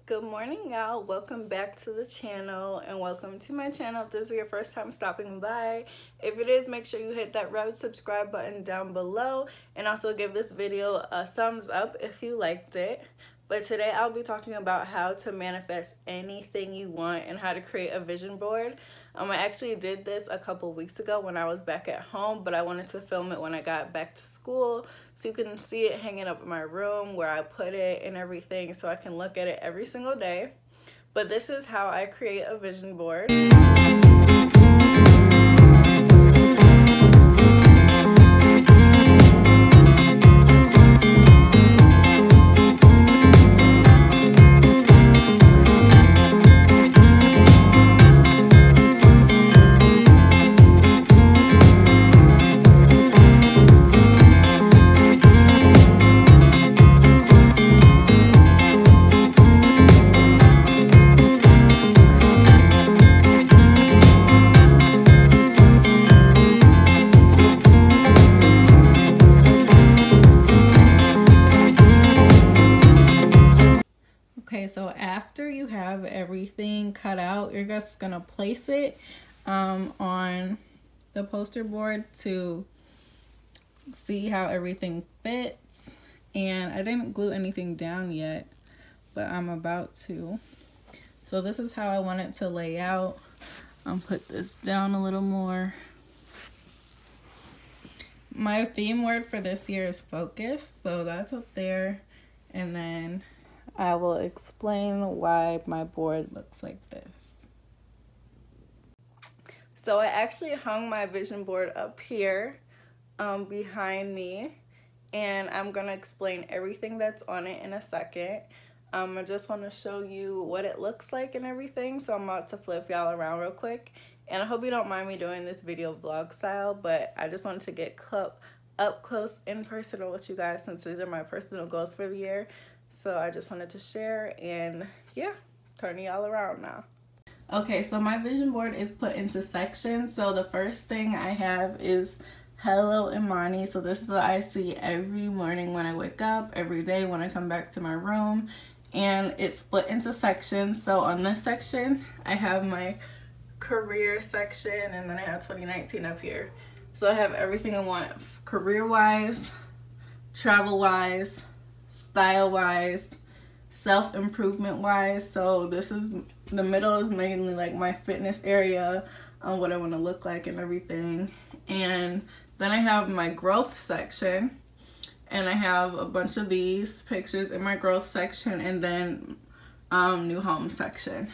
Good morning, y'all. Welcome back to the channel and welcome to my channel. If this is your first time stopping by, if it is, make sure you hit that red subscribe button down below and also give this video a thumbs up if you liked it. But today I'll be talking about how to manifest anything you want and how to create a vision board. I actually did this a couple weeks ago when I was back at home, but I wanted to film it when I got back to school so you can see it hanging up in my room where I put it and everything so I can look at it every single day. But this is how I create a vision board. Okay, so after you have everything cut out, you're just gonna place it on the poster board to see how everything fits. And I didn't glue anything down yet, but I'm about to. So this is how I want it to lay out. I'll put this down a little more. My theme word for this year is focus, so that's up there. And then I will explain why my board looks like this. So I actually hung my vision board up here behind me, and I'm gonna explain everything that's on it in a second. I just want to show you what it looks like and everything, so I'm about to flip y'all around real quick. And I hope you don't mind me doing this video vlog style, but I just wanted to get up close and personal with you guys since these are my personal goals for the year. So I just wanted to share, and yeah, turning y'all around now. Okay, so my vision board is put into sections. So the first thing I have is Hello Imani. So this is what I see every morning when I wake up, every day when I come back to my room, and it's split into sections. So on this section, I have my career section, and then I have 2019 up here. So I have everything I want career-wise, travel-wise, style-wise, self-improvement wise. So this is, the middle is mainly like my fitness area, what I want to look like and everything. And then I have my growth section, and I have a bunch of these pictures in my growth section, and then new home section.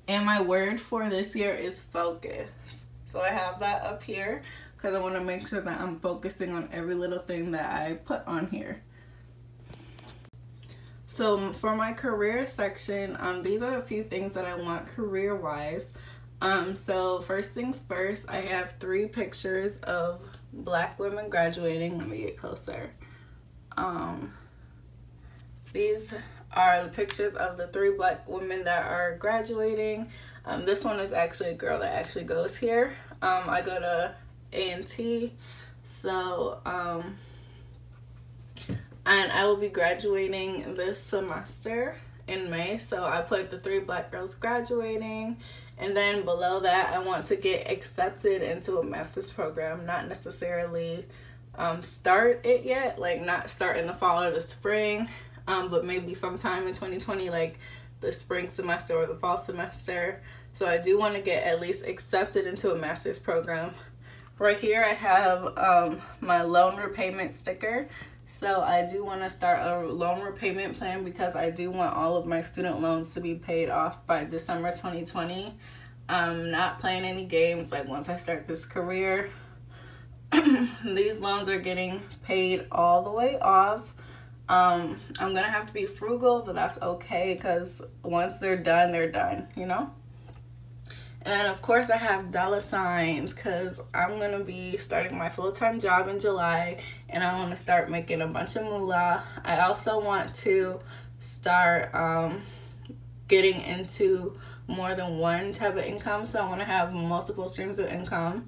And my word for this year is focus. So I have that up here because I want to make sure that I'm focusing on every little thing that I put on here. So for my career section, these are a few things that I want career-wise. So first things first, I have 3 pictures of Black women graduating. Let me get closer. These are the pictures of the 3 Black women that are graduating. This one is actually a girl that actually goes here. I go to A&T, so and I will be graduating this semester in May. So I put the 3 Black girls graduating, and then below that I want to get accepted into a master's program. Not necessarily start it yet, like not start in the fall or the spring, but maybe sometime in 2020, like the spring semester or the fall semester. So I do want to get at least accepted into a master's program. Right here I have my loan repayment sticker. So I do want to start a loan repayment plan because I do want all of my student loans to be paid off by December 2020. I'm not playing any games. Like, once I start this career, these loans are getting paid all the way off. I'm gonna have to be frugal, but that's okay because once they're done, you know? And of course I have dollar signs because I'm going to be starting my full-time job in July, and I want to start making a bunch of moolah. I also want to start getting into more than one type of income, so I want to have multiple streams of income.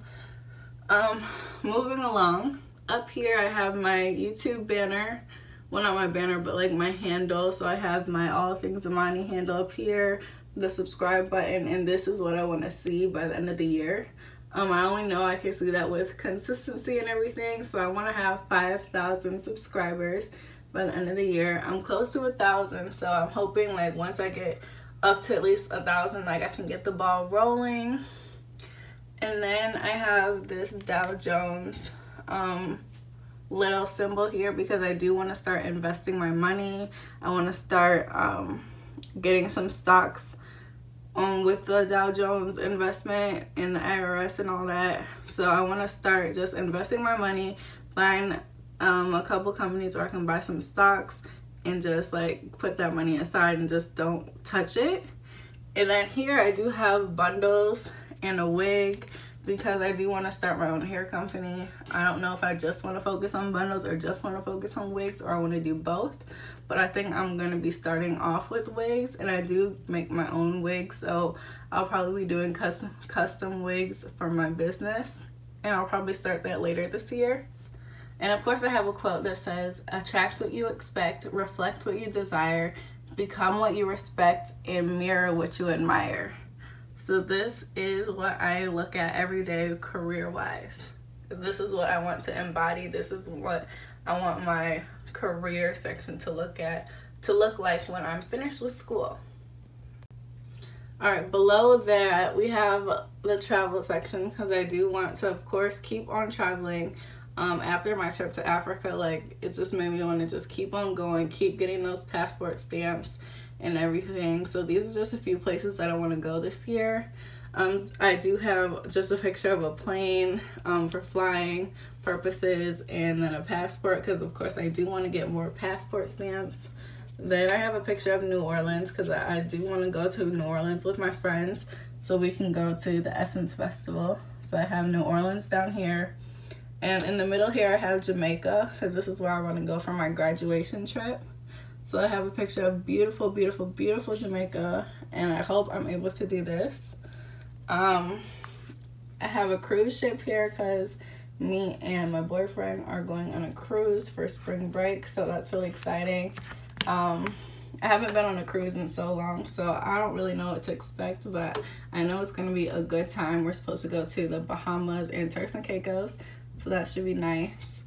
Moving along, up here I have my YouTube banner well, not my banner, but like my handle. So I have my All Things Imani handle up here, the subscribe button, and this is what I want to see by the end of the year. I only know I can see that with consistency and everything, so I want to have 5,000 subscribers by the end of the year. I'm close to 1,000, so I'm hoping like once I get up to at least 1,000, like I can get the ball rolling. And then I have this Dow Jones little symbol here because I do want to start investing my money. I want to start getting some stocks with the Dow Jones investment and the IRS and all that. So I want to start just investing my money, find a couple companies where I can buy some stocks and just like put that money aside and just don't touch it. And then here I do have bundles and a wig because I do want to start my own hair company. I don't know if I just want to focus on bundles or just want to focus on wigs, or I want to do both. But I think I'm going to be starting off with wigs, and I do make my own wigs, so I'll probably be doing custom wigs for my business, and I'll probably start that later this year. And of course I have a quote that says, attract what you expect, reflect what you desire, become what you respect, and mirror what you admire. So this is what I look at every day career-wise. This is what I want to embody. This is what I want my career section to look like when I'm finished with school. Alright, below that we have the travel section because I do want to, of course, keep on traveling. After my trip to Africa, like, it just made me want to just keep on going, keep getting those passport stamps and everything. So these are just a few places that I want to go this year. I do have just a picture of a plane for flying purposes, and then a passport because of course I do want to get more passport stamps. Then I have a picture of New Orleans because I do want to go to New Orleans with my friends so we can go to the Essence Festival. So I have New Orleans down here. And in the middle here I have Jamaica because this is where I want to go for my graduation trip. So I have a picture of beautiful, beautiful, beautiful Jamaica, and I hope I'm able to do this. I have a cruise ship here because me and my boyfriend are going on a cruise for spring break, so that's really exciting. I haven't been on a cruise in so long, so I don't really know what to expect, but I know it's going to be a good time. We're supposed to go to the Bahamas and Turks and Caicos, so that should be nice.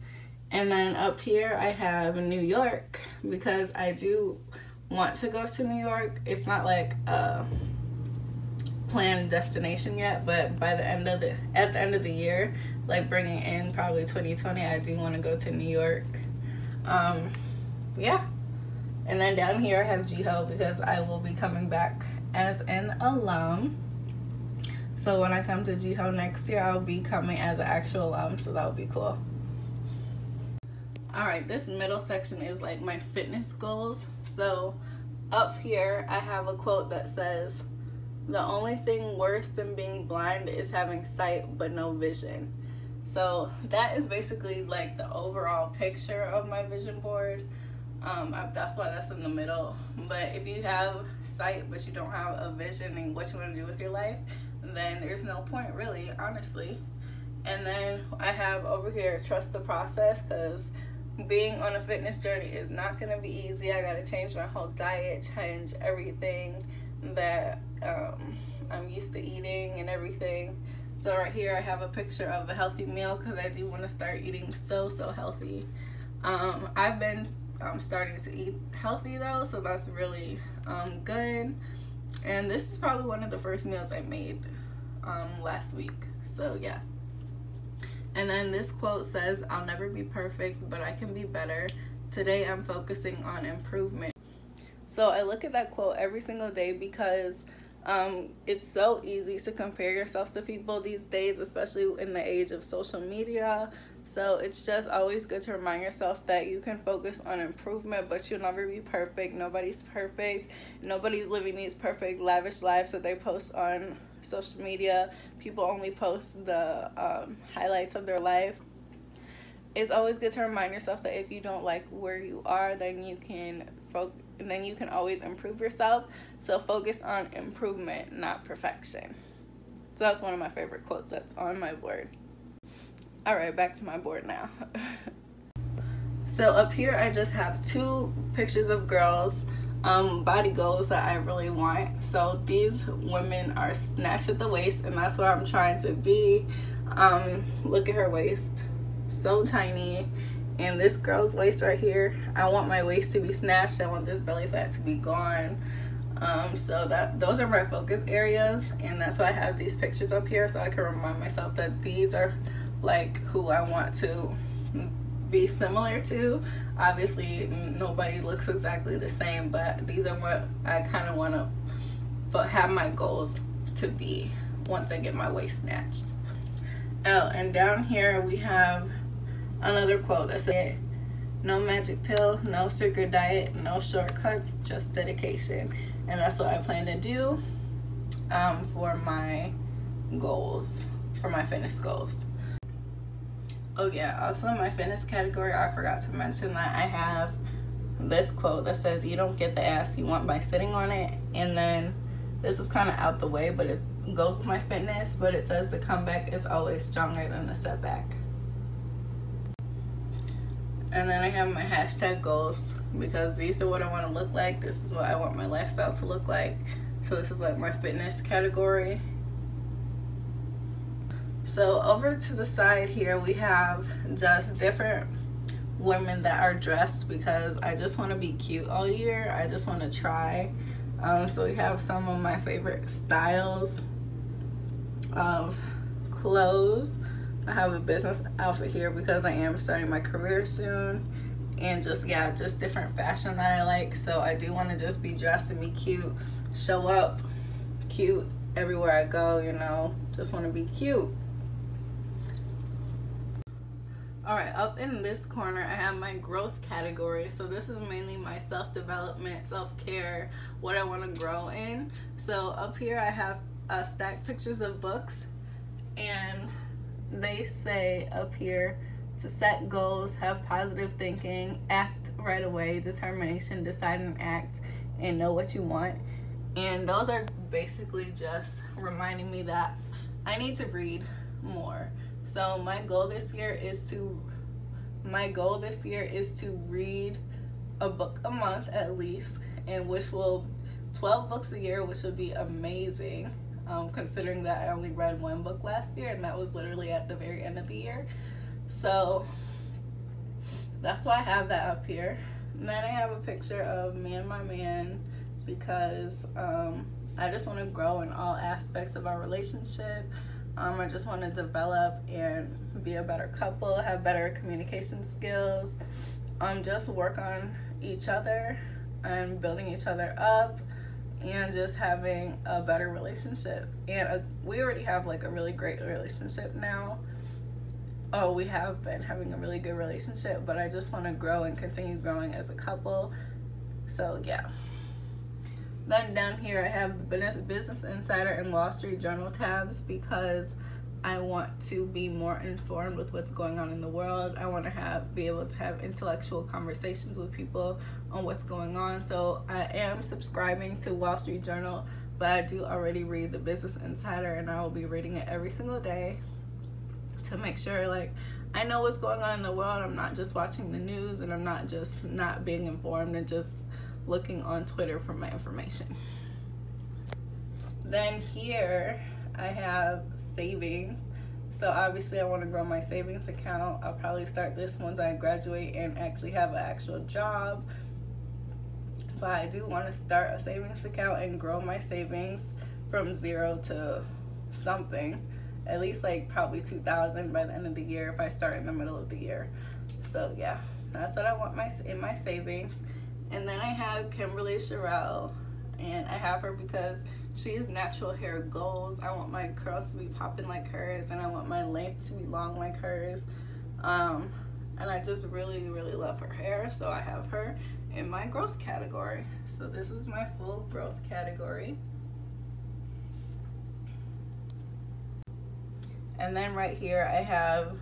And then up here I have New York because I do want to go to New York. It's not like a planned destination yet, but by the end of the year, like bringing in probably 2020, I do want to go to New York. Yeah. And then down here I have Jiho because I will be coming back as an alum. So when I come to Jiho next year, I'll be coming as an actual alum, so that would be cool. Alright, this middle section is like my fitness goals. So up here I have a quote that says, the only thing worse than being blind is having sight but no vision. So that is basically like the overall picture of my vision board. That's why that's in the middle. But if you have sight but you don't have a vision and what you want to do with your life, then there's no point really, honestly. And then I have over here, trust the process, because being on a fitness journey is not going to be easy. I got to change my whole diet, change everything that I'm used to eating and everything. So right here I have a picture of a healthy meal because I do want to start eating so healthy. I've been starting to eat healthy though, so that's really good. And this is probably one of the first meals I made last week. So yeah. And then this quote says, I'll never be perfect, but I can be better. Today I'm focusing on improvement. So I look at that quote every single day because it's so easy to compare yourself to people these days, especially in the age of social media. So it's just always good to remind yourself that you can focus on improvement, but you'll never be perfect. Nobody's perfect. Nobody's living these perfect, lavish lives that they post on social media. People only post the highlights of their life. It's always good to remind yourself that if you don't like where you are, then you can always improve yourself. So focus on improvement, not perfection. So that's one of my favorite quotes that's on my board. All right, back to my board now. So up here I just have 2 pictures of girls, body goals that I really want. So these women are snatched at the waist, and that's where I'm trying to be. Look at her waist, so tiny. And this girl's waist right here, I want my waist to be snatched. I want this belly fat to be gone. So those are my focus areas, and that's why I have these pictures up here, so I can remind myself that these are like who I want to be similar to. Obviously nobody looks exactly the same, but these are what I kind of want to have my goals to be once I get my waist snatched. Oh, and down here we have another quote that said, "No magic pill, no secret diet, no shortcuts, just dedication." And that's what I plan to do for my goals, for my fitness goals. Oh yeah, also in my fitness category, I forgot to mention that I have this quote that says, "You don't get the ass you want by sitting on it." And then this is kind of out the way, but it goes with my fitness, but it says the comeback is always stronger than the setback. And then I have my hashtag goals, because these are what I want to look like. This is what I want my lifestyle to look like. So this is like my fitness category. So over to the side here we have just different women that are dressed, because I just want to be cute all year. I just want to try. So we have some of my favorite styles of clothes. I have a business outfit here because I am starting my career soon, and just different fashion that I like. So I do want to just be dressed and be cute, show up cute everywhere I go, you know, just want to be cute. Alright, up in this corner I have my growth category. So this is mainly my self-development, self-care, what I want to grow in. So up here I have stacked pictures of books, and they say up here to set goals, have positive thinking, act right away, determination, decide and act, and know what you want. And those are basically just reminding me that I need to read more. So my goal this year is to read a book a month at least, and 12 books a year, which would be amazing. Considering that I only read 1 book last year, and that was literally at the very end of the year. So that's why I have that up here. And then I have a picture of me and my man, because I just want to grow in all aspects of our relationship. I just want to develop and be a better couple, have better communication skills, just work on each other and building each other up, and just having a better relationship. And we already have like a really great relationship now. Oh, we have been having a really good relationship, but I just want to grow and continue growing as a couple. So yeah. Then down here I have the Business Insider and Wall Street Journal tabs, because I want to be more informed with what's going on in the world. I want to be able to have intellectual conversations with people on what's going on. So I am subscribing to Wall Street Journal, but I do already read the Business Insider, and I will be reading it every single day to make sure like I know what's going on in the world. I'm not just watching the news, and I'm not just not being informed and just looking on Twitter for my information. Then here I have savings. So obviously I want to grow my savings account. I'll probably start this once I graduate and actually have an actual job. But I do want to start a savings account and grow my savings from 0 to something. At least like probably 2,000 by the end of the year if I start in the middle of the year. So yeah, that's what I want in my savings. And then I have Kimberly Sherrill, and I have her because she has natural hair goals. I want my curls to be popping like hers, and I want my length to be long like hers. And I just really, really love her hair, so I have her in my growth category. So this is my full growth category. And then right here I have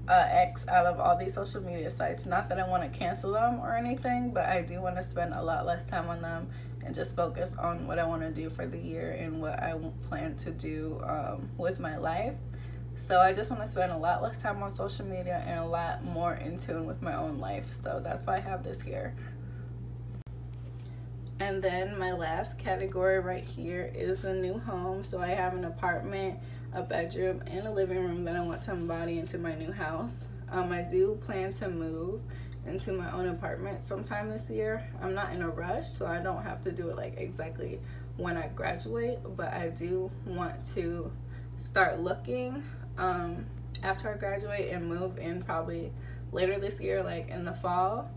X out of all these social media sites. Not that I want to cancel them or anything, but I do want to spend a lot less time on them and just focus on what I want to do for the year and what I plan to do with my life. So I just want to spend a lot less time on social media and a lot more in tune with my own life. So that's why I have this here. And then my last category right here is a new home. So I have an apartment, a bedroom, and a living room that I want to embody into my new house. I do plan to move into my own apartment sometime this year. I'm not in a rush, so I don't have to do it like exactly when I graduate, but I do want to start looking after I graduate and move in probably later this year, like in the fall.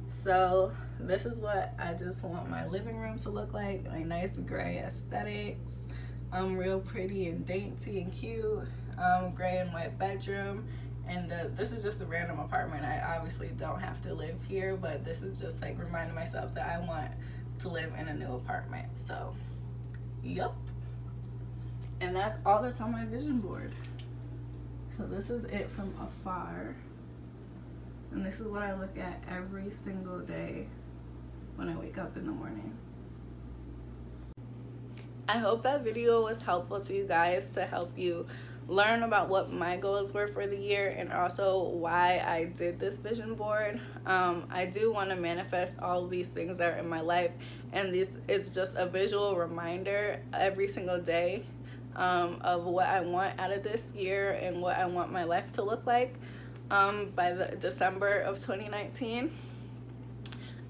So this is what I just want my living room to look like nice gray aesthetics, real pretty and dainty and cute, gray and white bedroom. And this is just a random apartment. I obviously don't have to live here, but this is just like reminding myself that I want to live in a new apartment. So yup, and that's all that's on my vision board. So this is it from afar, and this is what I look at every single day when I wake up in the morning. I hope that video was helpful to you guys to help you learn about what my goals were for the year and also why I did this vision board. I do want to manifest all of these things that are in my life, and this is just a visual reminder every single day of what I want out of this year and what I want my life to look like by the December of 2019.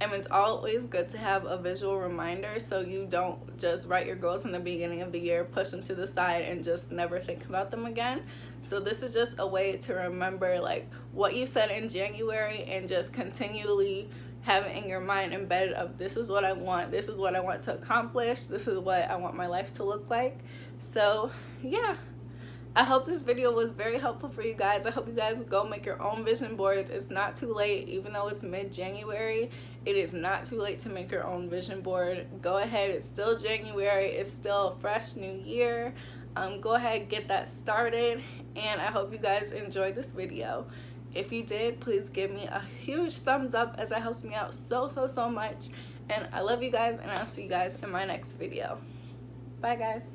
And it's always good to have a visual reminder so you don't just write your goals in the beginning of the year, push them to the side, and just never think about them again. So this is just a way to remember like what you said in January and just continually have it in your mind embedded of this is what I want, this is what I want to accomplish, this is what I want my life to look like. So yeah, I hope this video was very helpful for you guys. I hope you guys go make your own vision boards. It's not too late. Even though it's mid-January, it is not too late to make your own vision board. Go ahead. It's still January. It's still a fresh new year. Go ahead, get that started. And I hope you guys enjoyed this video. If you did, please give me a huge thumbs up as it helps me out so much. And I love you guys, and I'll see you guys in my next video. Bye, guys.